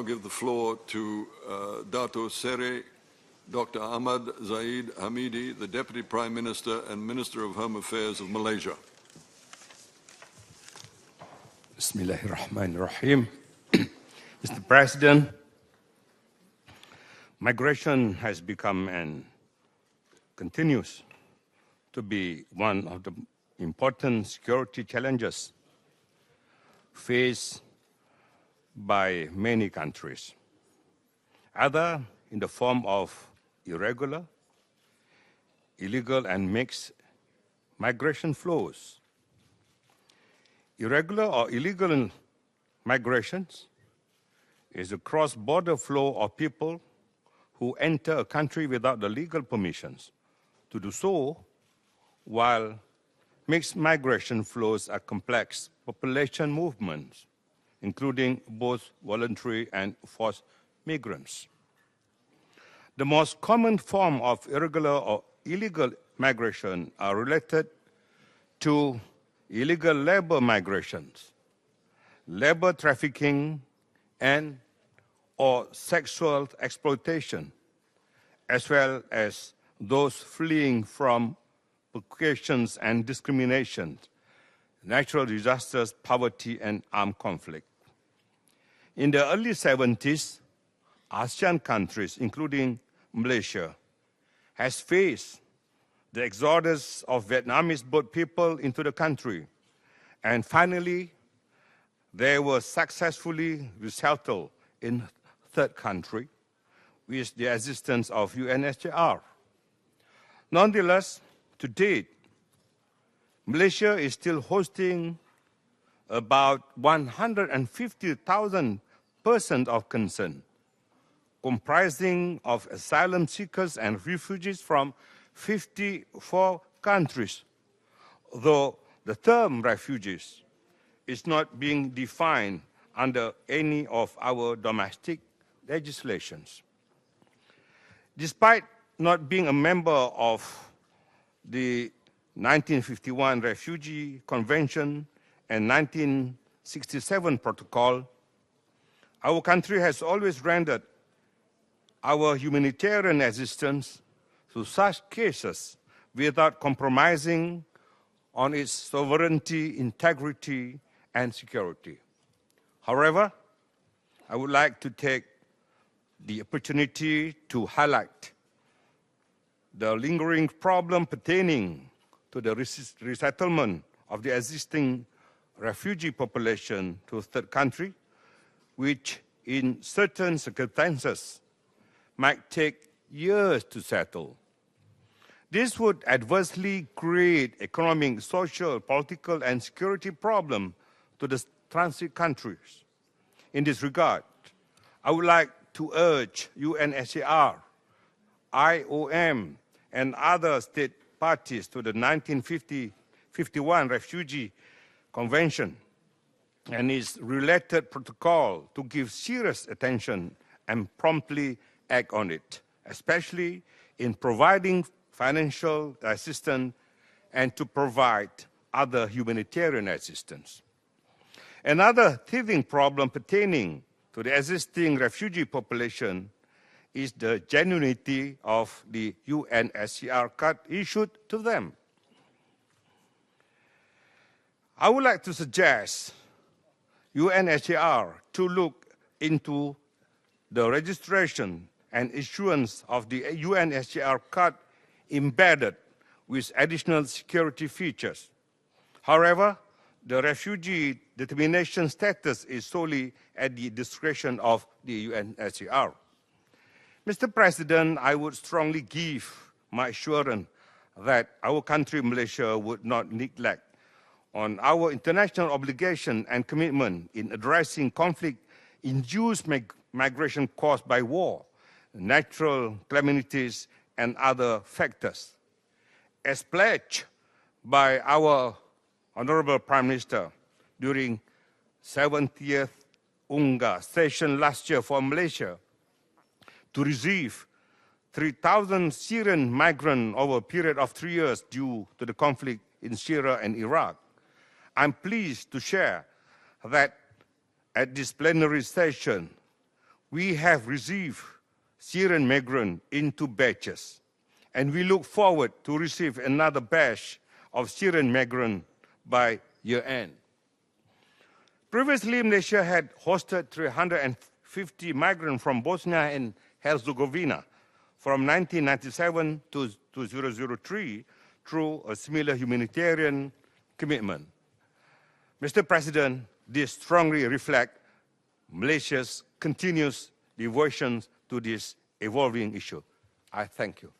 now give the floor to Dato Seri Dr. Ahmad Zahid Hamidi, the Deputy Prime Minister and Minister of Home Affairs of Malaysia. Bismillahirrahmanirrahim. Mr. President, migration has become and continues to be one of the important security challenges faced by many countries, either in the form of irregular, illegal, and mixed migration flows. Irregular or illegal migrations is a cross-border flow of people who enter a country without the legal permissions to do so, while mixed migration flows are complex population movements, including both voluntary and forced migrants. The most common form of irregular or illegal migration are related to illegal labor migrations, labor trafficking, and or sexual exploitation, as well as those fleeing from persecutions and discrimination, natural disasters, poverty, and armed conflict. In the early 70s, ASEAN countries, including Malaysia, has faced the exodus of Vietnamese boat people into the country, and finally, they were successfully resettled in third country with the assistance of UNHCR. Nonetheless, to date, Malaysia is still hosting about 150,000 persons of concern, comprising of asylum seekers and refugees from 54 countries, though the term refugees is not being defined under any of our domestic legislations. Despite not being a member of the 1951 Refugee Convention and 1967 Protocol, our country has always rendered our humanitarian assistance to such cases without compromising on its sovereignty, integrity, and security. However, I would like to take the opportunity to highlight the lingering problem pertaining to the resettlement of the existing refugee population to a third country, which in certain circumstances might take years to settle. This would adversely create economic, social, political, and security problems to the transit countries. In this regard, I would like to urge UNHCR, IOM, and other state parties to the 1951 Refugee Convention and its related protocol to give serious attention and promptly act on it, especially in providing financial assistance and to provide other humanitarian assistance. Another teething problem pertaining to the existing refugee population is the genuinity of the UNHCR card issued to them. I would like to suggest UNHCR to look into the registration and issuance of the UNHCR card embedded with additional security features. However, the refugee determination status is solely at the discretion of the UNHCR. Mr. President, I would strongly give my assurance that our country, Malaysia, would not neglect on our international obligation and commitment in addressing conflict-induced migration caused by war, natural calamities, and other factors. As pledged by our Honorable Prime Minister during 70th UNGA session last year for Malaysia, to receive 3,000 Syrian migrants over a period of 3 years due to the conflict in Syria and Iraq. I'm pleased to share that at this plenary session, we have received Syrian migrants into batches, and we look forward to receive another batch of Syrian migrants by year-end. Previously, Malaysia had hosted 350 migrants from Bosnia and Herzegovina from 1997 to 2003 through a similar humanitarian commitment. Mr. President, this strongly reflects Malaysia's continuous devotion to this evolving issue. I thank you.